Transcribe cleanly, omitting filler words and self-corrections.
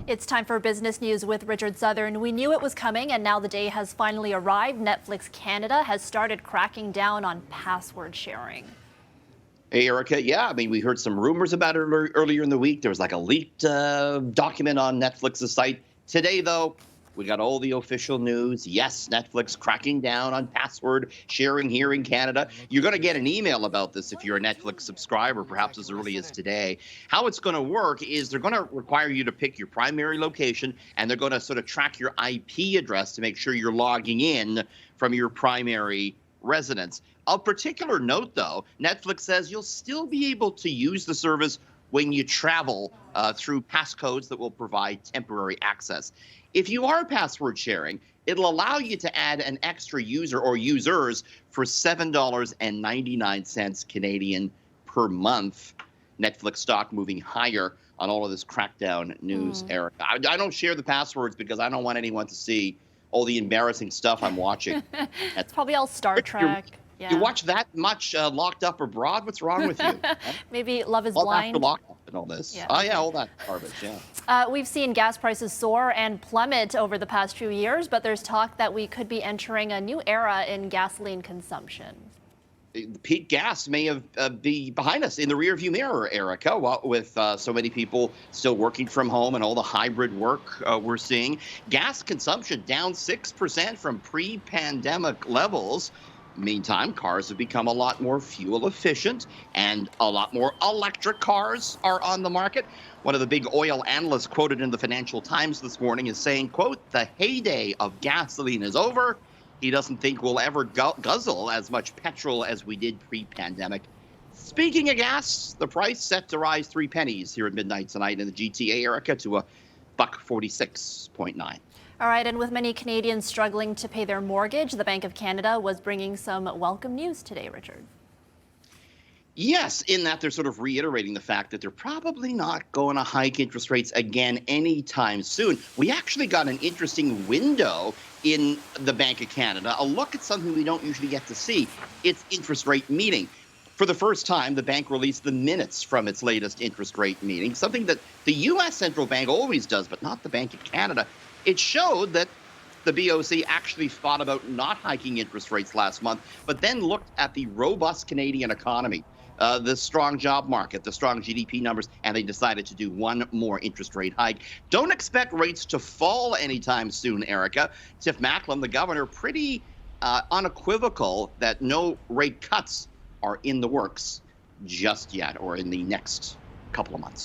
It's time for business news with Richard Southern. We knew it was coming, and now the day has finally arrived. Netflix Canada has started cracking down on password sharing. Hey, Erica. Yeah, I mean, we heard some rumors about it earlier in the week. There was like a leaked document on Netflix's site. Today, though, we got all the official news. Yes, Netflix cracking down on password sharing here in Canada. You're going to get an email about this if you're a Netflix subscriber, perhaps as early as today. How it's going to work is they're going to require you to pick your primary location, and they're going to sort of track your IP address to make sure you're logging in from your primary residence. Of particular note, though, Netflix says you'll still be able to use the service when you travel through passcodes that will provide temporary access. If you are password sharing, it'll allow you to add an extra user or users for $7.99 Canadian per month. Netflix stock moving higher on all of this crackdown news, Erica. I don't share the passwords because I don't want anyone to see all the embarrassing stuff I'm watching. It's probably all Star Trek. You watch that much Locked Up Abroad? What's wrong with you? Maybe Love is All Blind. after Locked Up and all this. Yeah. Oh, yeah, all that garbage, yeah. We've seen gas prices soar and plummet over the past few years, but there's talk that we could be entering a new era in gasoline consumption. Peak gas may have be behind us in the rearview mirror, Erica, with so many people still working from home and all the hybrid work we're seeing. Gas consumption down 6% from pre-pandemic levels. Meantime, cars have become a lot more fuel efficient and a lot more electric cars are on the market. One of the big oil analysts quoted in the Financial Times this morning is saying, quote, "The heyday of gasoline is over." He doesn't think we'll ever guzzle as much petrol as we did pre-pandemic. Speaking of gas, the price set to rise 3 pennies here at midnight tonight in the GTA, Erica, to a $1.46.9. All right, and with many Canadians struggling to pay their mortgage, the Bank of Canada was bringing some welcome news today, Richard. Yes, in that they're sort of reiterating the fact that they're probably not going to hike interest rates again anytime soon. We actually got an interesting window in the Bank of Canada, a look at something we don't usually get to see. Its interest rate meeting. For the first time, the bank released the minutes from its latest interest rate meeting, something that the U.S. Central Bank always does, but not the Bank of Canada. It showed that the BOC actually thought about not hiking interest rates last month, but then looked at the robust Canadian economy, the strong job market, the strong GDP numbers, and they decided to do one more interest rate hike. Don't expect rates to fall anytime soon, Erica. Tiff Macklem, the governor, pretty unequivocal that no rate cuts are in the works just yet or in the next couple of months.